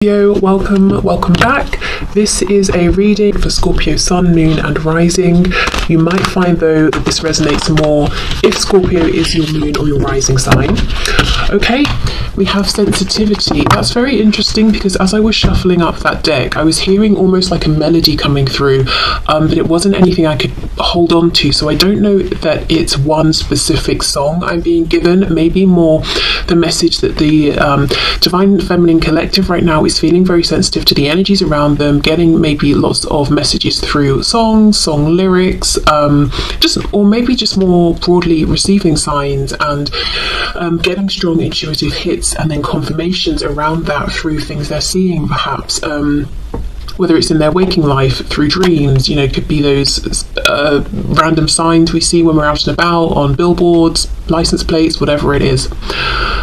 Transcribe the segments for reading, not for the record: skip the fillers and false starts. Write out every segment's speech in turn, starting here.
Welcome back. This is a reading for Scorpio Sun, Moon and Rising. You might find though that this resonates more if Scorpio is your moon or your rising sign. Okay, we have sensitivity. That's very interesting because as I was shuffling up that deck, I was hearing almost like a melody coming through, but it wasn't anything I could hold on to. So I don't know that it's one specific song I'm being given, maybe more the message that the Divine Feminine Collective right now is feeling very sensitive to the energies around them, getting maybe lots of messages through songs, song lyrics, or maybe just more broadly receiving signs and getting strong intuitive hits and then confirmations around that through things they're seeing, perhaps. Whether it's in their waking life, through dreams, could be those random signs we see when we're out and about, on billboards, license plates, whatever it is.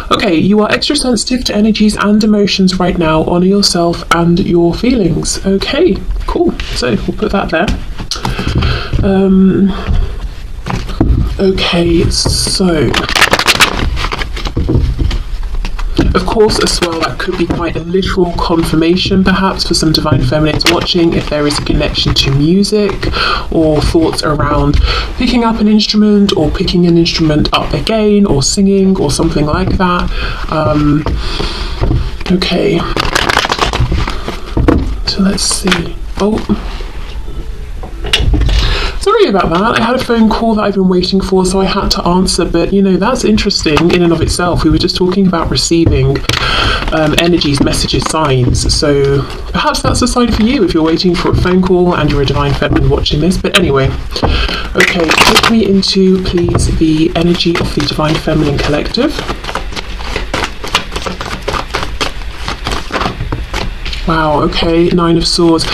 Okay, you are extra sensitive to energies and emotions right now. Honor yourself and your feelings. Okay, cool. So we'll put that there. Okay, so of course, as well, that could be quite a literal confirmation, perhaps, for some Divine Feminines watching, if there is a connection to music or thoughts around picking up an instrument or picking an instrument up again or singing or something like that. Okay. So let's see. Sorry about that. I had a phone call that I've been waiting for, so I had to answer, but that's interesting in and of itself. We were just talking about receiving energies, messages, signs, so perhaps that's a sign for you if you're waiting for a phone call and you're a Divine Feminine watching this. But anyway, okay, take me into, please, the energy of the Divine Feminine Collective. Wow, okay, Nine of Swords.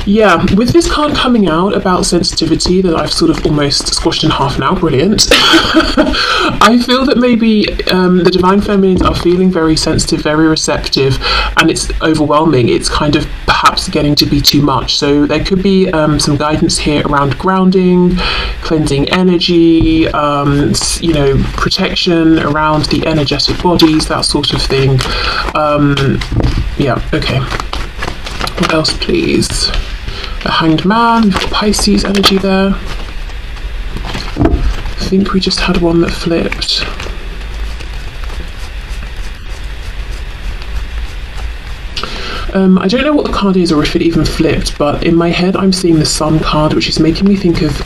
Yeah, with this card coming out about sensitivity that I've sort of almost squashed in half now, brilliant. I feel that maybe the Divine Feminines are feeling very sensitive, very receptive, and it's overwhelming. It's kind of perhaps getting to be too much. So there could be some guidance here around grounding, cleansing energy, protection around the energetic bodies, that sort of thing. Yeah, okay. What else, please? The Hanged Man, we've got Pisces energy there. I think we just had one that flipped. I don't know what the card is or if it even flipped, but in my head I'm seeing the Sun card, which is making me think of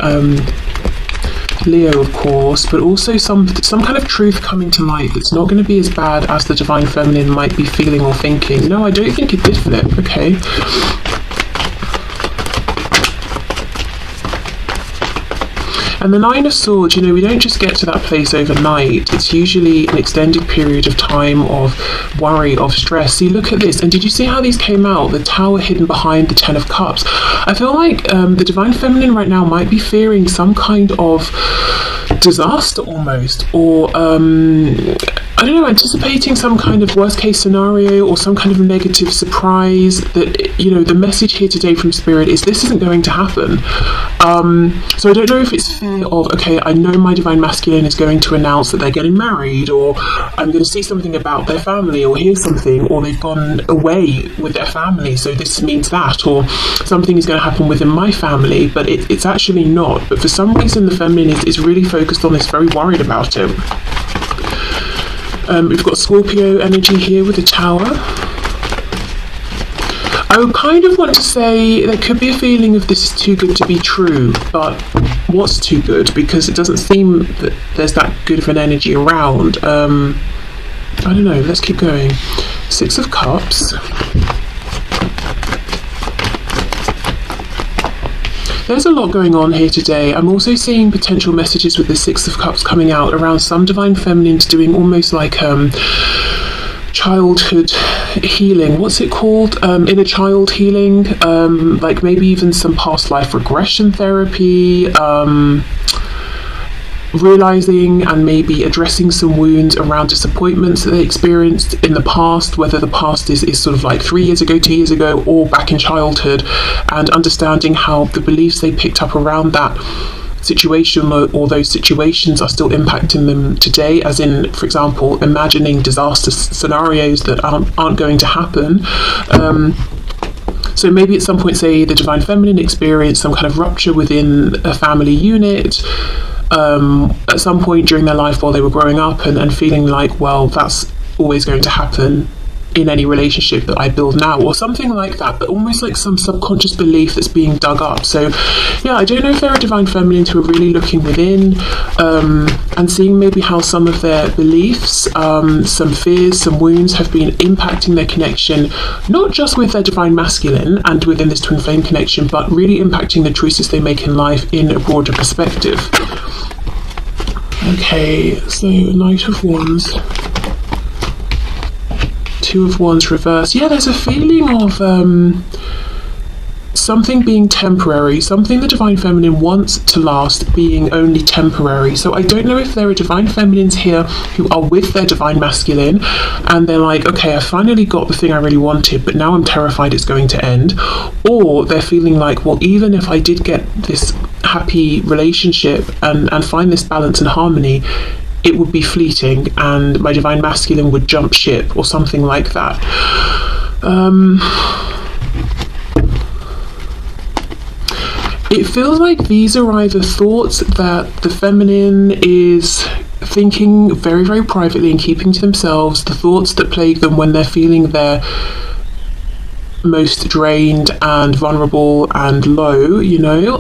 Leo, of course, but also some kind of truth coming to light that's not going to be as bad as the Divine Feminine might be feeling or thinking. No, I don't think it did flip. Okay. And the Nine of Swords, we don't just get to that place overnight. It's usually an extended period of time of worry, of stress. See, look at this. And did you see how these came out? The Tower hidden behind the Ten of Cups. I feel like the Divine Feminine right now might be fearing some kind of disaster almost, or I don't know, anticipating some kind of worst case scenario or some kind of negative surprise that, the message here today from Spirit is this isn't going to happen. So I don't know if it's fear of, okay, I know my Divine Masculine is going to announce that they're getting married, or I'm going to see something about their family or hear something, or they've gone away with their family, so this means that, or something is going to happen within my family, but it's actually not. But for some reason the Feminine is really focused on this, very worried about it. We've got Scorpio energy here with the Tower. I would kind of want to say there could be a feeling of this is too good to be true, but what's too good? Because it doesn't seem that there's that good of an energy around. I don't know, let's keep going. Six of Cups. There's a lot going on here today. I'm also seeing potential messages with the Six of Cups coming out around some Divine Feminines doing almost like childhood healing. What's it called? Inner child healing. Like maybe even some past life regression therapy. Realizing and maybe addressing some wounds around disappointments that they experienced in the past, whether the past is sort of like 3 years ago, 2 years ago, or back in childhood, and understanding how the beliefs they picked up around that situation, or those situations are still impacting them today, as in, for example, imagining disaster scenarios that aren't going to happen. So maybe at some point, say, the Divine Feminine experienced some kind of rupture within a family unit at some point during their life while they were growing up, and feeling like, well, that's always going to happen in any relationship that I build now, or something like that, but almost like some subconscious belief that's being dug up. So yeah, I don't know if they're a Divine Feminine who are really looking within and seeing maybe how some of their beliefs, some fears, some wounds have been impacting their connection, not just with their Divine Masculine and within this twin flame connection, but really impacting the choices they make in life in a broader perspective. Okay, so Knight of Wands, Two of Wands reversed. Yeah, there's a feeling of something being temporary, something the Divine Feminine wants to last being only temporary. So I don't know if there are Divine Feminines here who are with their Divine Masculine and they're like, okay, I finally got the thing I really wanted, but now I'm terrified it's going to end. Or they're feeling like, well, even if I did get this happy relationship and find this balance and harmony, it would be fleeting and my Divine Masculine would jump ship or something like that. It feels like these are either thoughts that the feminine is thinking very, very privately and keeping to themselves, the thoughts that plague them when they're feeling their most drained and vulnerable and low, you know,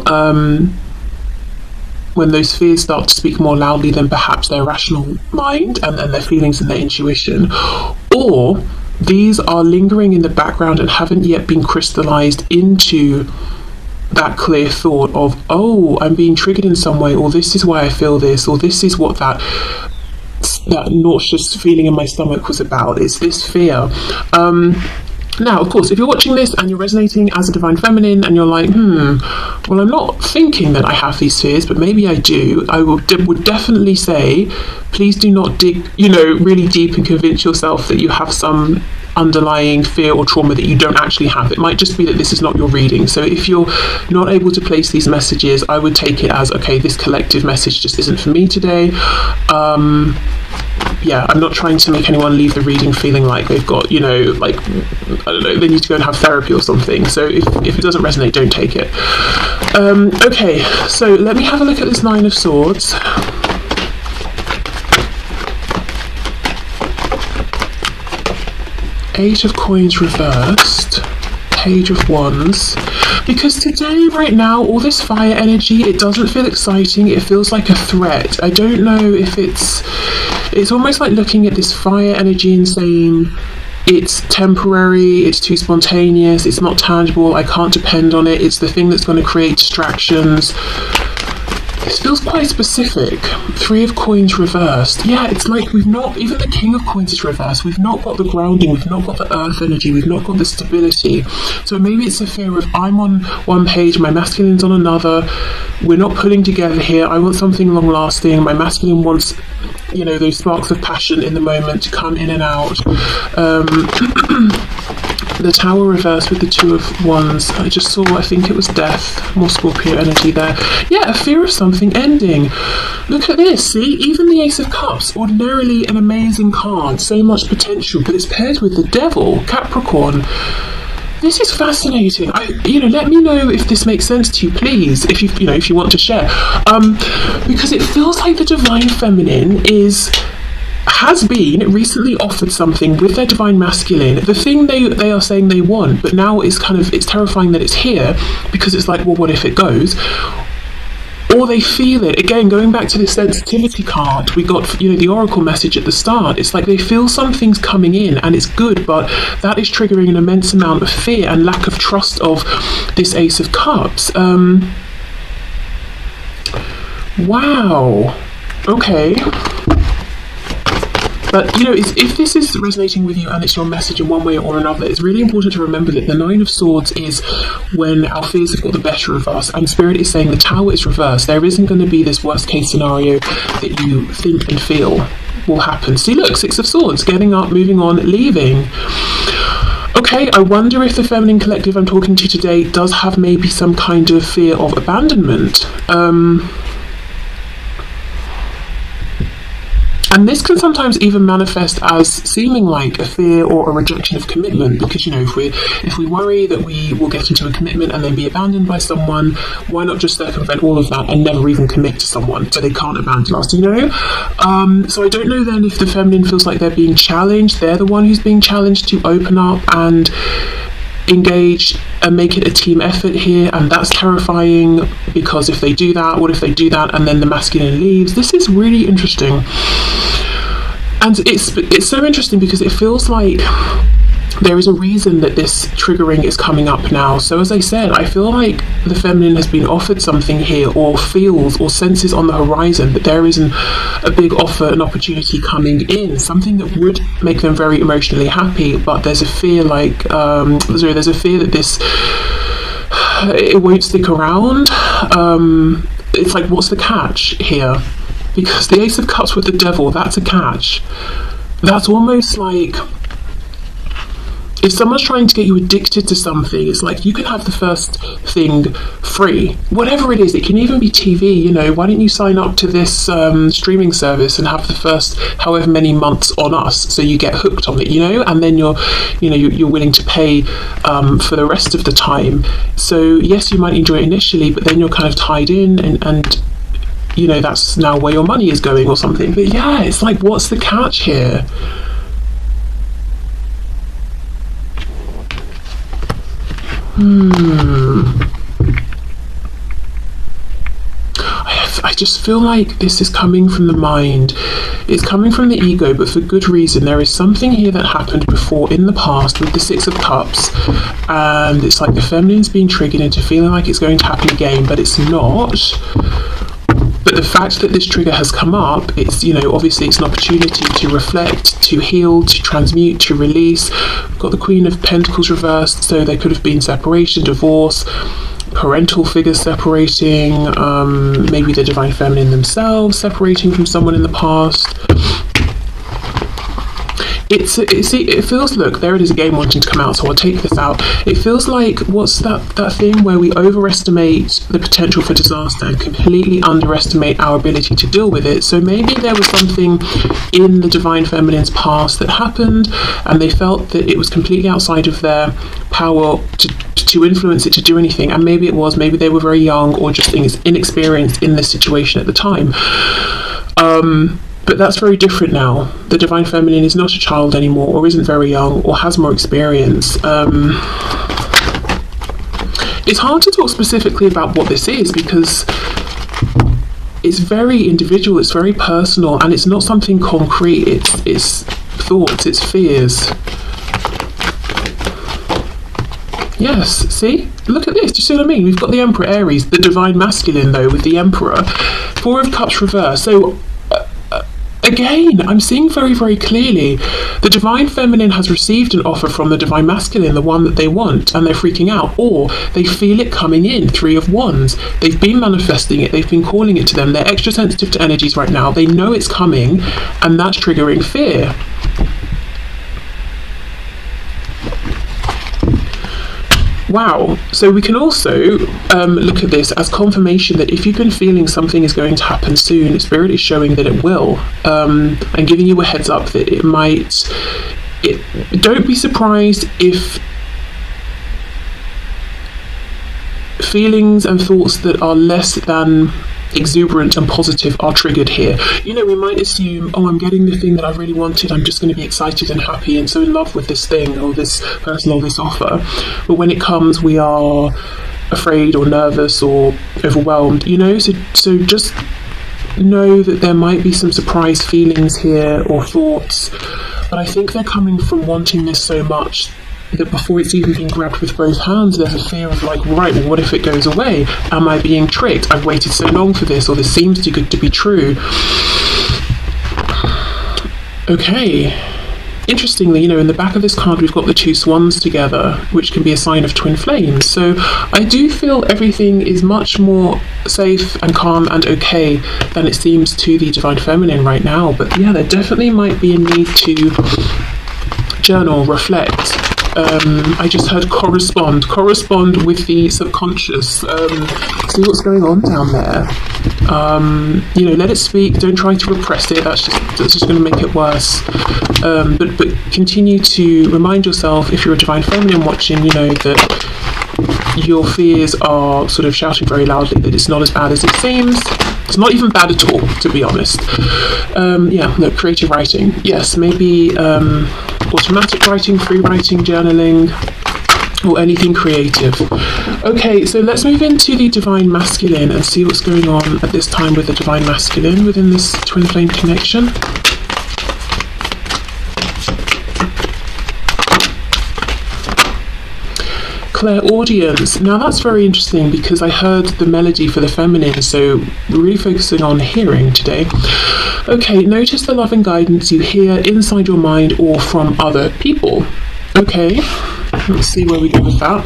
when those fears start to speak more loudly than perhaps their rational mind and their feelings and their intuition. Or these are lingering in the background and haven't yet been crystallized into that clear thought of, oh, I'm being triggered in some way, or this is why I feel this, or this is what that nauseous feeling in my stomach was about. It's this fear. Now, of course, if you're watching this and you're resonating as a Divine Feminine and you're like, well, I'm not thinking that I have these fears, but maybe I do, I would definitely say, please do not dig, really deep and convince yourself that you have some underlying fear or trauma that you don't actually have. It might just be that this is not your reading. So if you're not able to place these messages, I would take it as, okay, this collective message just isn't for me today. Yeah, I'm not trying to make anyone leave the reading feeling like they've got, like, I don't know, they need to go and have therapy or something. So if it doesn't resonate, don't take it. Okay, so let me have a look at this Nine of Swords. Eight of Coins reversed. Page of Wands. Because today, right now, all this fire energy, it doesn't feel exciting. It feels like a threat. I don't know if it's almost like looking at this fire energy and saying, it's temporary, it's too spontaneous, it's not tangible, I can't depend on it, it's the thing that's going to create distractions. This feels quite specific. Three of Coins reversed. Yeah, it's like we've not, even the King of Coins is reversed. We've not got the grounding, we've not got the earth energy, we've not got the stability. So maybe it's a fear of, I'm on one page, my masculine's on another, we're not pulling together here, I want something long lasting, my masculine wants, those sparks of passion in the moment to come in and out. The Tower reversed with the Two of Wands. I just saw, I think it was death, more Scorpio energy there. Yeah, a fear of something ending. Look at this, see? Even the Ace of Cups, ordinarily an amazing card, so much potential, but it's paired with the Devil, Capricorn. This is fascinating. Let me know if this makes sense to you, please, if you want to share. Because it feels like the Divine Feminine has been recently offered something with their Divine Masculine, the thing they are saying they want, but now it's terrifying that it's here, because it's like, well, what if it goes? Or they feel it. Again, going back to the sensitivity card, we got, the oracle message at the start. It's like they feel something's coming in and it's good, but that is triggering an immense amount of fear and lack of trust of this Ace of Cups. Wow. Okay. But, if this is resonating with you and it's your message in one way or another, it's really important to remember that the Nine of Swords is when our fears have got the better of us, and Spirit is saying the Tower is reversed. There isn't going to be this worst case scenario that you think and feel will happen. See, look, Six of Swords, getting up, moving on, leaving. Okay, I wonder if the feminine collective I'm talking to today does have maybe some kind of fear of abandonment. And this can sometimes even manifest as seeming like a fear or a rejection of commitment, because, you know, if we worry that we will get into a commitment and then be abandoned by someone, why not just circumvent all of that and never even commit to someone so they can't abandon us, you know? So I don't know then if the feminine feels like they're being challenged, they're the one who's being challenged to open up and engage and make it a team effort here, and that's terrifying, because if they do that, what if they do that and then the masculine leaves? This is really interesting, and it's so interesting because it feels like there is a reason that this triggering is coming up now. So as I said, I feel like the feminine has been offered something here, or feels or senses on the horizon that there isn't a big offer, an opportunity coming in, something that would make them very emotionally happy, but there's a fear like, there's a fear that it won't stick around. It's like, what's the catch here? Because the Ace of Cups with the Devil, that's a catch. That's almost like, if someone's trying to get you addicted to something, it's like, you can have the first thing free, whatever it is. It can even be TV, you know, why don't you sign up to this streaming service and have the first however many months on us, so you get hooked on it, you know, and then you're willing to pay for the rest of the time. So yes, you might enjoy it initially, but then you're kind of tied in, and you know, that's now where your money is going or something. But yeah, it's like, what's the catch here? I just feel like this is coming from the mind. It's coming from the ego, but for good reason. There is something here that happened before in the past with the Six of Cups, and it's like the feminine's being triggered into feeling like it's going to happen again, but it's not. But the fact that this trigger has come up, it's, you know, obviously it's an opportunity to reflect, to heal, to transmute, to release. We've got the Queen of Pentacles reversed, so there could have been separation, divorce, parental figures separating, maybe the divine feminine themselves separating from someone in the past. It feels, look, there it is again wanting to come out, so I'll take this out. It feels like, what's that thing where we overestimate the potential for disaster and completely underestimate our ability to deal with it. So maybe there was something in the divine feminine's past that happened, and they felt that it was completely outside of their power to influence it, to do anything. And maybe they were very young or just inexperienced in this situation at the time. But that's very different now. The divine feminine is not a child anymore, or isn't very young, or has more experience. It's hard to talk specifically about what this is, because it's very individual, it's very personal, and it's not something concrete. It's thoughts, it's fears. Yes, see? Look at this, do you see what I mean? We've got the Emperor Aries, the divine masculine though, with the Emperor. Four of Cups reversed. So again, I'm seeing very, very clearly the divine feminine has received an offer from the divine masculine, the one that they want, and they're freaking out, or they feel it coming in. Three of Wands. They've been manifesting it, they've been calling it to them. They're extra sensitive to energies right now. They know it's coming, and that's triggering fear. Wow. So we can also look at this as confirmation that if you've been feeling something is going to happen soon, Spirit is showing that it will, and giving you a heads up that it might. Don't be surprised if feelings and thoughts that are less than exuberant and positive are triggered here. You know, we might assume, oh, I'm getting the thing that I really wanted, I'm just going to be excited and happy and so in love with this thing or this person or this offer, but when it comes we are afraid or nervous or overwhelmed, you know. So just know that there might be some surprise feelings here or thoughts, but I think they're coming from wanting this so much that before it's even been grabbed with both hands, there's a fear of like, right, well, what if it goes away? Am I being tricked? I've waited so long for this, or this seems too good to be true. Okay. Interestingly, you know, in the back of this card, we've got the two swans together, which can be a sign of twin flames. So I do feel everything is much more safe and calm and okay than it seems to the divine feminine right now. But yeah, there definitely might be a need to journal, reflect, I just heard correspond with the subconscious. See what's going on down there. You know, let it speak. Don't try to repress it. That's just going to make it worse. But continue to remind yourself, if you're a divine feminine watching, you know that your fears are sort of shouting very loudly that it's not as bad as it seems. It's not even bad at all, to be honest. Yeah, no, creative writing. Yes, maybe automatic writing, free writing, journaling, or anything creative. Okay, so let's move into the divine masculine and see what's going on at this time with the divine masculine within this twin flame connection. Clairaudience. Now that's very interesting because I heard the melody for the feminine, so we're really focusing on hearing today. Okay, notice the love and guidance you hear inside your mind or from other people. Okay, let's see where we go with that.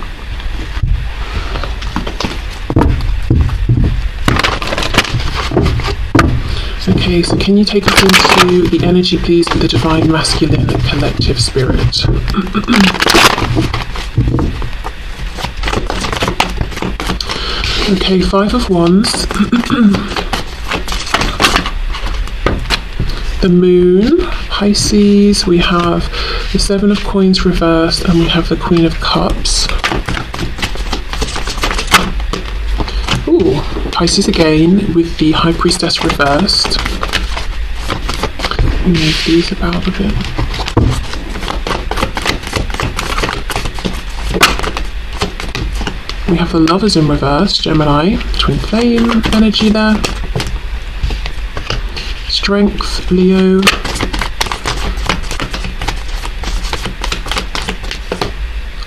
Okay, so can you take us into the energy, please, of the divine masculine collective spirit? Okay, 5 of Wands, the Moon, Pisces, we have the 7 of Coins reversed, and we have the Queen of Cups. Ooh, Pisces again with the High Priestess reversed. Move these about a bit. We have the Lovers in reverse, Gemini, twin flame energy there. Strength, Leo.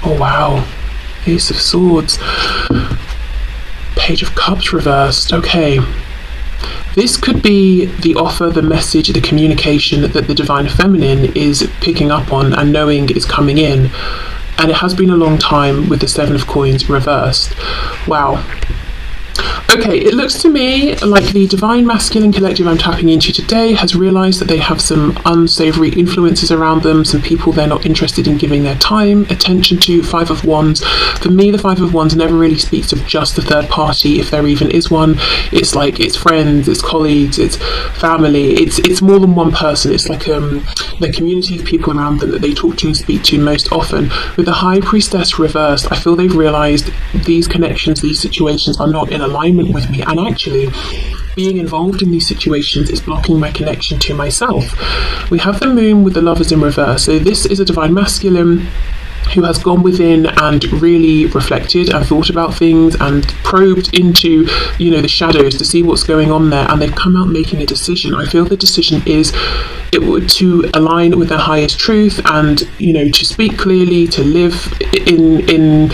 Oh wow, Ace of Swords. Page of Cups reversed, okay. This could be the offer, the message, the communication that the divine feminine is picking up on and knowing is coming in. And it has been a long time with the 7 of Coins reversed. Wow. Okay, it looks to me like the divine masculine collective I'm tapping into today has realised that they have some unsavoury influences around them, some people they're not interested in giving their time, attention to. 5 of Wands. For me, the 5 of Wands never really speaks of just the third party, if there even is one. It's like, it's friends, it's colleagues, it's family, it's more than one person. It's like the community of people around them that they talk to and speak to most often. With the High Priestess reversed, I feel they've realised these connections, these situations are not in alignment with me, and actually being involved in these situations is blocking my connection to myself. We have the Moon with the Lovers in reverse, so this is a divine masculine who has gone within and really reflected and thought about things and probed into, you know, the shadows to see what's going on there, and they've come out making a decision. I feel the decision is to align with their highest truth and, you know, to speak clearly, to live in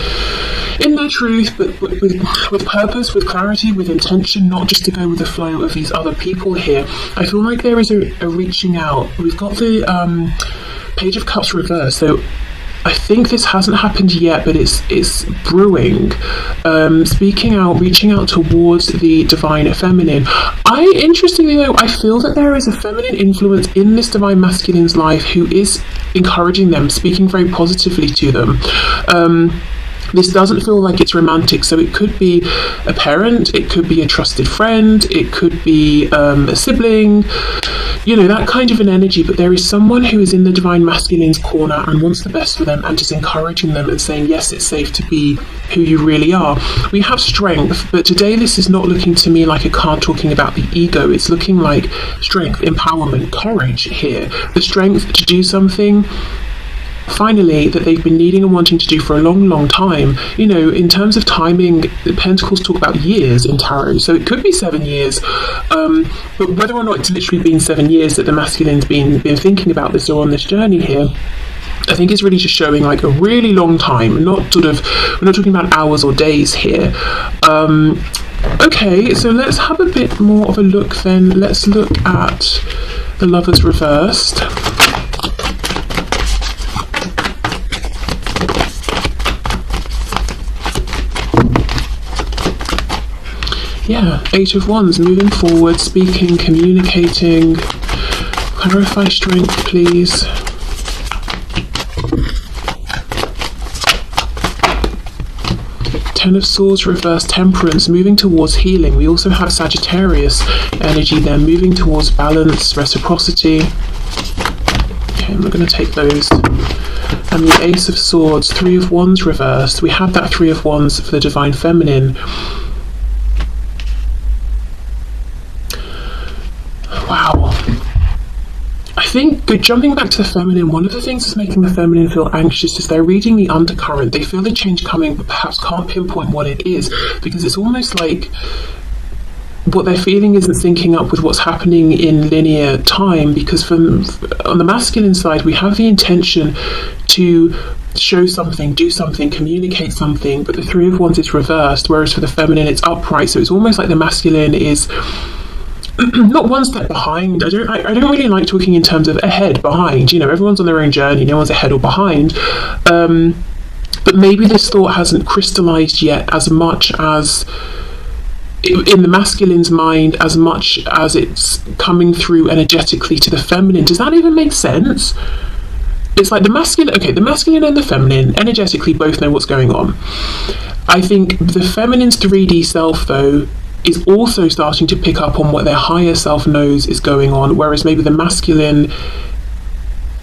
their truth, but with purpose, with clarity, with intention, not just to go with the flow of these other people here. I feel like there is a reaching out. We've got the Page of Cups reversed, so I think this hasn't happened yet, but it's brewing. Speaking out, reaching out towards the divine feminine. Interestingly though, I feel that there is a feminine influence in this divine masculine's life who is encouraging them, speaking very positively to them. This doesn't feel like it's romantic, so it could be a parent, it could be a trusted friend, it could be a sibling, you know, that kind of an energy. But there is someone who is in the divine masculine's corner and wants the best for them and just encouraging them and saying, yes, it's safe to be who you really are. We have strength, but today this is not looking to me like a card talking about the ego. It's looking like strength, empowerment, courage here. The strength to do something finally that they've been needing and wanting to do for a long time. You know, in terms of timing, the Pentacles talk about years in tarot, so it could be 7 years, but whether or not it's literally been 7 years that the masculine's been thinking about this or on this journey here, I think it's really just showing like a really long time, we're not talking about hours or days here. Okay, so let's have a bit more of a look then. Let's look at the Lovers reversed. Yeah, 8 of Wands, moving forward, speaking, communicating. Clarify strength, please. Ten of Swords reverse, Temperance, moving towards healing. We also have Sagittarius energy there, moving towards balance, reciprocity. Okay, we're going to take those. And the Ace of Swords, Three of Wands reversed. We have that Three of Wands for the Divine Feminine. Wow. I think, jumping back to the feminine, one of the things that's making the feminine feel anxious is they're reading the undercurrent. They feel the change coming, but perhaps can't pinpoint what it is, because it's almost like what they're feeling isn't syncing up with what's happening in linear time, because on the masculine side, we have the intention to show something, do something, communicate something, but the Three of Wands is reversed, whereas for the feminine, it's upright. So it's almost like the masculine is not one step behind. I don't really like talking in terms of ahead, behind. You know, everyone's on their own journey. No one's ahead or behind. But maybe this thought hasn't crystallized yet as much as in the masculine's mind, as much as it's coming through energetically to the feminine. Does that even make sense? It's like the masculine and the feminine energetically both know what's going on. I think the feminine's 3D self, though, is also starting to pick up on what their higher self knows is going on, whereas maybe the masculine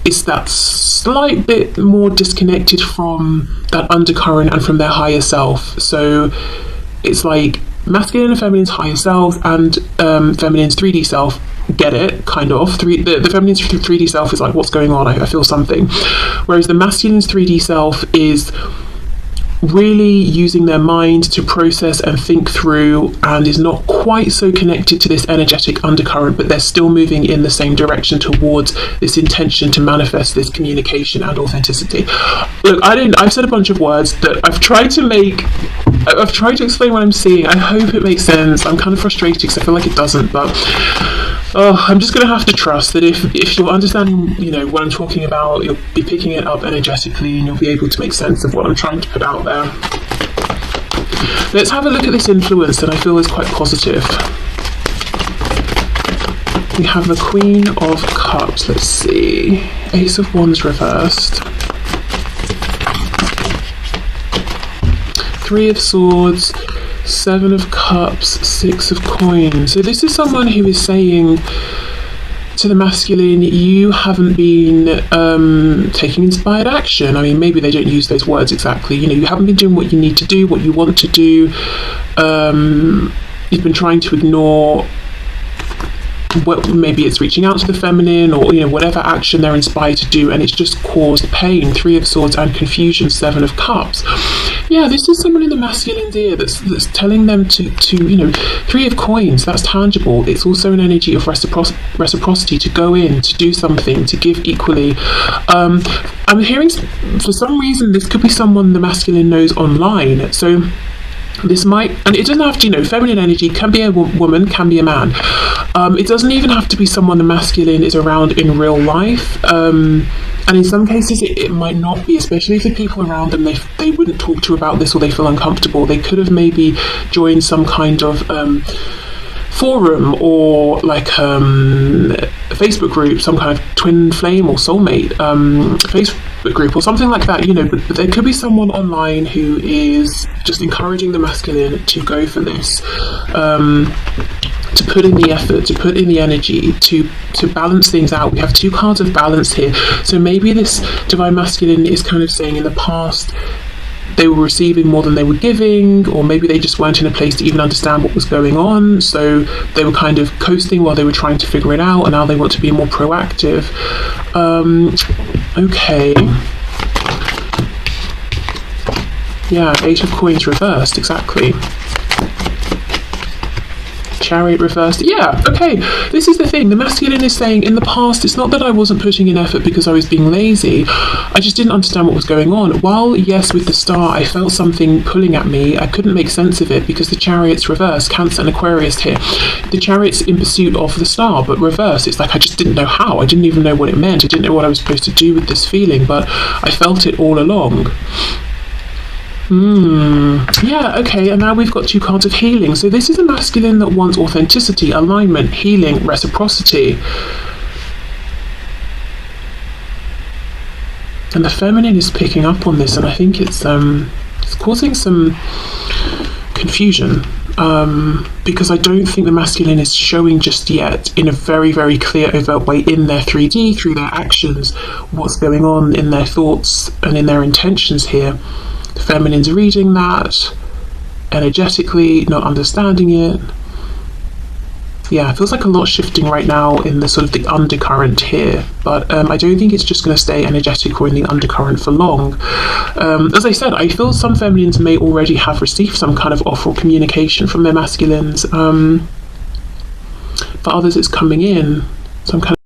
is that slight bit more disconnected from that undercurrent and from their higher self. So it's like masculine and feminine's higher self and feminine's 3D self get it, kind of. The feminine's 3D self is like, what's going on? I feel something. Whereas the masculine's 3D self is really using their mind to process and think through, and is not quite so connected to this energetic undercurrent, but they're still moving in the same direction towards this intention to manifest this communication and authenticity. Look, I've said a bunch of words that I've tried to explain what I'm seeing. I hope it makes sense. I'm kind of frustrated because I feel like it doesn't, but I'm just going to have to trust that if you're understanding, you know, what I'm talking about, you'll be picking it up energetically and you'll be able to make sense of what I'm trying to put out there. Let's have a look at this influence that I feel is quite positive. We have the Queen of Cups. Let's see. Ace of Wands reversed. Three of Swords, Seven of Cups, Six of Coins. So this is someone who is saying to the masculine, you haven't been taking inspired action. I mean, maybe they don't use those words exactly. You know, you haven't been doing what you need to do, what you want to do. You've been trying to ignore maybe it's reaching out to the feminine, or, you know, whatever action they're inspired to do, and it's just caused pain. Three of Swords and confusion, Seven of Cups. Yeah, this is someone in the masculine's ear that's telling them to you know, Three of Coins, that's tangible. It's also an energy of reciprocity, to go in, to do something, to give equally. I'm hearing, for some reason, this could be someone the masculine knows online. So this might, and it doesn't have to, you know, feminine energy can be a woman, can be a man. It doesn't even have to be someone the masculine is around in real life. And in some cases it might not be, especially if the people around them, they wouldn't talk to about this, or they feel uncomfortable. They could have maybe joined some kind of forum, or like a Facebook group, some kind of twin flame or soulmate Facebook group or something like that, you know. But there could be someone online who is just encouraging the masculine to go for this, to put in the effort, to put in the energy, to balance things out. We have two cards of balance here. So maybe this divine masculine is kind of saying in the past they were receiving more than they were giving, or maybe they just weren't in a place to even understand what was going on, so they were kind of coasting while they were trying to figure it out, and now they want to be more proactive. Okay. Yeah, Eight of Coins reversed, exactly. Chariot reversed. Yeah, okay, this is the thing. The masculine is saying, in the past, it's not that I wasn't putting in effort because I was being lazy. I just didn't understand what was going on. While, yes, with the star, I felt something pulling at me, I couldn't make sense of it because the chariot's reversed. Cancer and Aquarius here. The chariot's in pursuit of the star, but reversed. It's like I just didn't know how. I didn't even know what it meant. I didn't know what I was supposed to do with this feeling, but I felt it all along. Yeah, okay, and now we've got two cards of healing. So this is a masculine that wants authenticity, alignment, healing, reciprocity. And the feminine is picking up on this, and I think it's It's causing some confusion, because I don't think the masculine is showing just yet in a very, very clear, overt way in their 3D, through their actions, what's going on in their thoughts and in their intentions here. The feminine's reading that energetically, not understanding it. Yeah, it feels like a lot shifting right now in the sort of the undercurrent here, but I don't think it's just going to stay energetic or in the undercurrent for long. As I said, I feel some feminines may already have received some kind of offer or communication from their masculines. For others, it's coming in, some kind of